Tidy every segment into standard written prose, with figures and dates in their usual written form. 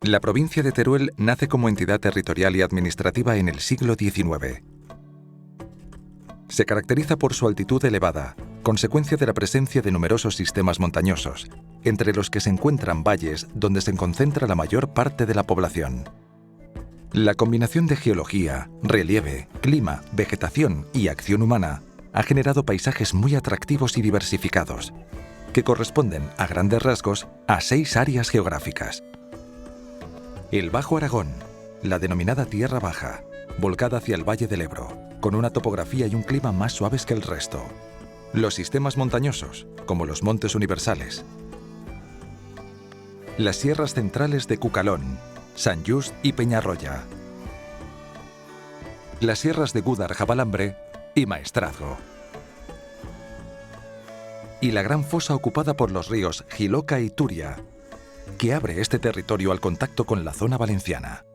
La provincia de Teruel nace como entidad territorial y administrativa en el siglo XIX. Se caracteriza por su altitud elevada, consecuencia de la presencia de numerosos sistemas montañosos, entre los que se encuentran valles donde se concentra la mayor parte de la población. La combinación de geología, relieve, clima, vegetación y acción humana ha generado paisajes muy atractivos y diversificados, que corresponden, a grandes rasgos, a 6 áreas geográficas. El Bajo Aragón, la denominada Tierra Baja, volcada hacia el Valle del Ebro, con una topografía y un clima más suaves que el resto. Los sistemas montañosos, como los Montes Universales. Las sierras centrales de Cucalón, Sant Just y Peñarroya. Las sierras de Gúdar-Jabalambre y Maestrazgo. Y la gran fosa ocupada por los ríos Jiloca y Turia, que abre este territorio al contacto con la zona valenciana.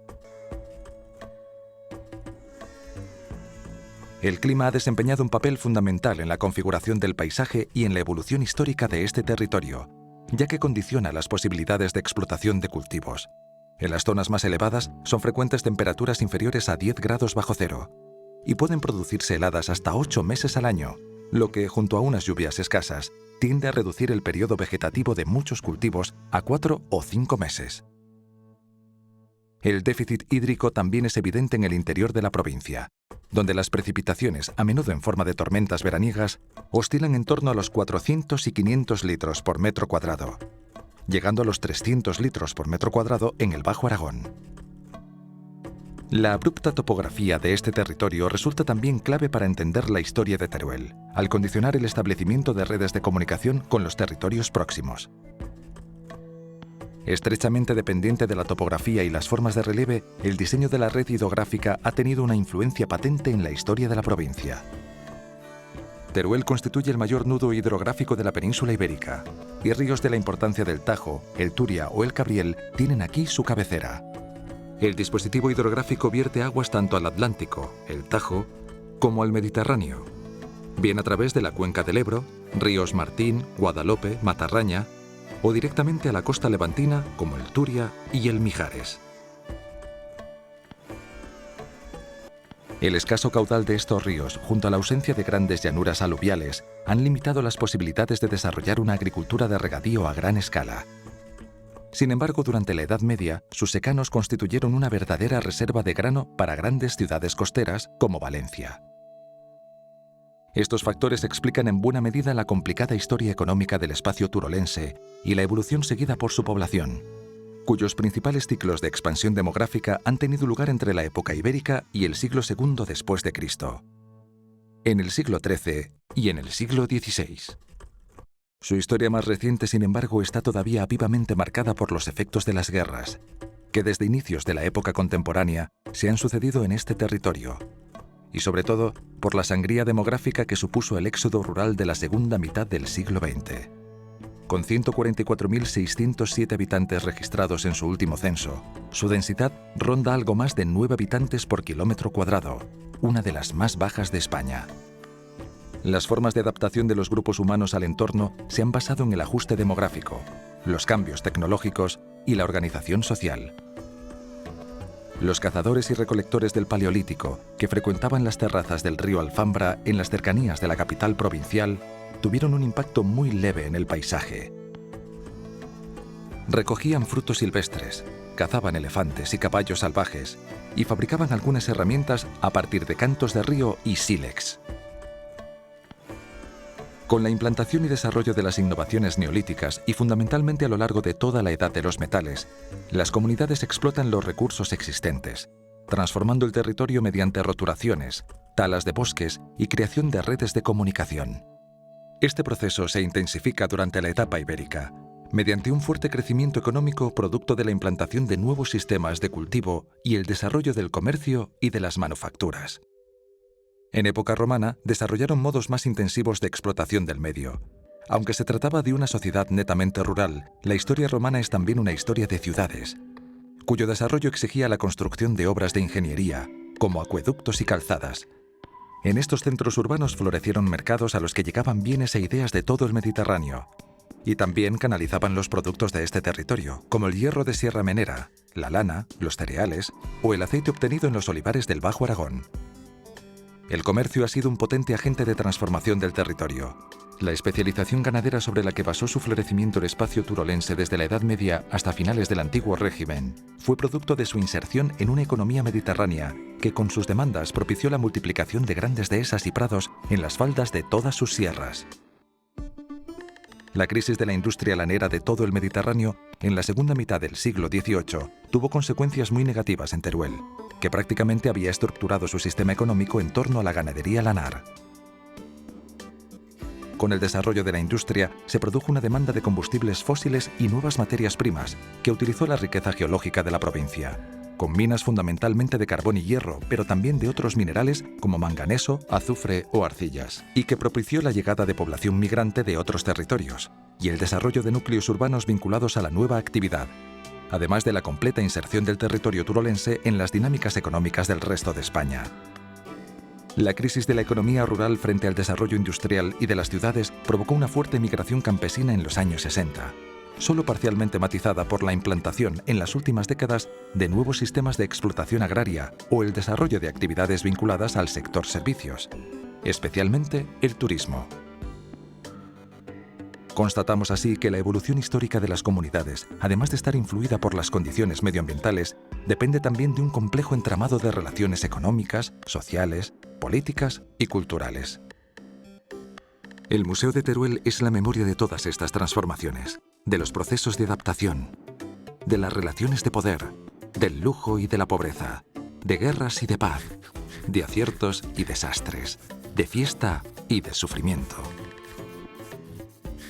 El clima ha desempeñado un papel fundamental en la configuración del paisaje y en la evolución histórica de este territorio, ya que condiciona las posibilidades de explotación de cultivos. En las zonas más elevadas son frecuentes temperaturas inferiores a 10 grados bajo cero y pueden producirse heladas hasta 8 meses al año, lo que, junto a unas lluvias escasas, tiende a reducir el periodo vegetativo de muchos cultivos a 4 o 5 meses. El déficit hídrico también es evidente en el interior de la provincia, donde las precipitaciones, a menudo en forma de tormentas veraniegas, oscilan en torno a los 400 y 500 litros por metro cuadrado, llegando a los 300 litros por metro cuadrado en el Bajo Aragón. La abrupta topografía de este territorio resulta también clave para entender la historia de Teruel, al condicionar el establecimiento de redes de comunicación con los territorios próximos. Estrechamente dependiente de la topografía y las formas de relieve, el diseño de la red hidrográfica ha tenido una influencia patente en la historia de la provincia. Teruel constituye el mayor nudo hidrográfico de la península ibérica, y ríos de la importancia del Tajo, el Turia o el Cabriel tienen aquí su cabecera. El dispositivo hidrográfico vierte aguas tanto al Atlántico, el Tajo, como al Mediterráneo, bien a través de la cuenca del Ebro, ríos Martín, Guadalope, Matarraña, o directamente a la costa levantina como el Turia y el Mijares. El escaso caudal de estos ríos, junto a la ausencia de grandes llanuras aluviales, han limitado las posibilidades de desarrollar una agricultura de regadío a gran escala. Sin embargo, durante la Edad Media, sus secanos constituyeron una verdadera reserva de grano para grandes ciudades costeras como Valencia. Estos factores explican en buena medida la complicada historia económica del espacio turolense y la evolución seguida por su población, cuyos principales ciclos de expansión demográfica han tenido lugar entre la época ibérica y el siglo II después de Cristo, en el siglo XIII y en el siglo XVI. Su historia más reciente, sin embargo, está todavía vivamente marcada por los efectos de las guerras, que desde inicios de la época contemporánea se han sucedido en este territorio, y sobre todo por la sangría demográfica que supuso el éxodo rural de la segunda mitad del siglo XX. Con 144.607 habitantes registrados en su último censo, su densidad ronda algo más de 9 habitantes por kilómetro cuadrado, una de las más bajas de España. Las formas de adaptación de los grupos humanos al entorno se han basado en el ajuste demográfico, los cambios tecnológicos y la organización social. Los cazadores y recolectores del Paleolítico, que frecuentaban las terrazas del río Alfambra en las cercanías de la capital provincial, tuvieron un impacto muy leve en el paisaje. Recogían frutos silvestres, cazaban elefantes y caballos salvajes y fabricaban algunas herramientas a partir de cantos de río y sílex. Con la implantación y desarrollo de las innovaciones neolíticas y fundamentalmente a lo largo de toda la edad de los metales, las comunidades explotan los recursos existentes, transformando el territorio mediante roturaciones, talas de bosques y creación de redes de comunicación. Este proceso se intensifica durante la etapa ibérica, mediante un fuerte crecimiento económico producto de la implantación de nuevos sistemas de cultivo y el desarrollo del comercio y de las manufacturas. En época romana desarrollaron modos más intensivos de explotación del medio. Aunque se trataba de una sociedad netamente rural, la historia romana es también una historia de ciudades, cuyo desarrollo exigía la construcción de obras de ingeniería, como acueductos y calzadas. En estos centros urbanos florecieron mercados a los que llegaban bienes e ideas de todo el Mediterráneo, y también canalizaban los productos de este territorio, como el hierro de Sierra Menera, la lana, los cereales o el aceite obtenido en los olivares del Bajo Aragón. El comercio ha sido un potente agente de transformación del territorio. La especialización ganadera sobre la que basó su florecimiento el espacio turolense desde la Edad Media hasta finales del Antiguo Régimen fue producto de su inserción en una economía mediterránea que con sus demandas propició la multiplicación de grandes dehesas y prados en las faldas de todas sus sierras. La crisis de la industria lanera de todo el Mediterráneo en la segunda mitad del siglo XVIII tuvo consecuencias muy negativas en Teruel, que prácticamente había estructurado su sistema económico en torno a la ganadería lanar. Con el desarrollo de la industria se produjo una demanda de combustibles fósiles y nuevas materias primas que utilizó la riqueza geológica de la provincia, con minas fundamentalmente de carbón y hierro, pero también de otros minerales como manganeso, azufre o arcillas, y que propició la llegada de población migrante de otros territorios y el desarrollo de núcleos urbanos vinculados a la nueva actividad, además de la completa inserción del territorio turolense en las dinámicas económicas del resto de España. La crisis de la economía rural frente al desarrollo industrial y de las ciudades provocó una fuerte migración campesina en los años 60, solo parcialmente matizada por la implantación en las últimas décadas de nuevos sistemas de explotación agraria o el desarrollo de actividades vinculadas al sector servicios, especialmente el turismo. Constatamos así que la evolución histórica de las comunidades, además de estar influida por las condiciones medioambientales, depende también de un complejo entramado de relaciones económicas, sociales, políticas y culturales. El Museo de Teruel es la memoria de todas estas transformaciones, de los procesos de adaptación, de las relaciones de poder, del lujo y de la pobreza, de guerras y de paz, de aciertos y desastres, de fiesta y de sufrimiento.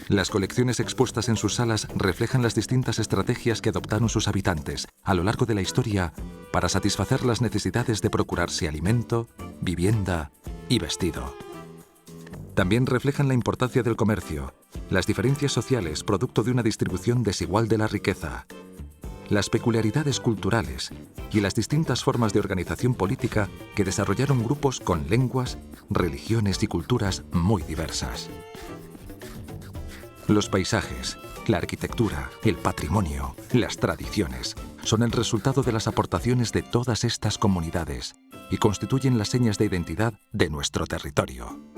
Las colecciones expuestas en sus salas reflejan las distintas estrategias que adoptaron sus habitantes a lo largo de la historia para satisfacer las necesidades de procurarse alimento, vivienda y vestido. También reflejan la importancia del comercio, las diferencias sociales producto de una distribución desigual de la riqueza, las peculiaridades culturales y las distintas formas de organización política que desarrollaron grupos con lenguas, religiones y culturas muy diversas. Los paisajes, la arquitectura, el patrimonio, las tradiciones son el resultado de las aportaciones de todas estas comunidades y constituyen las señas de identidad de nuestro territorio.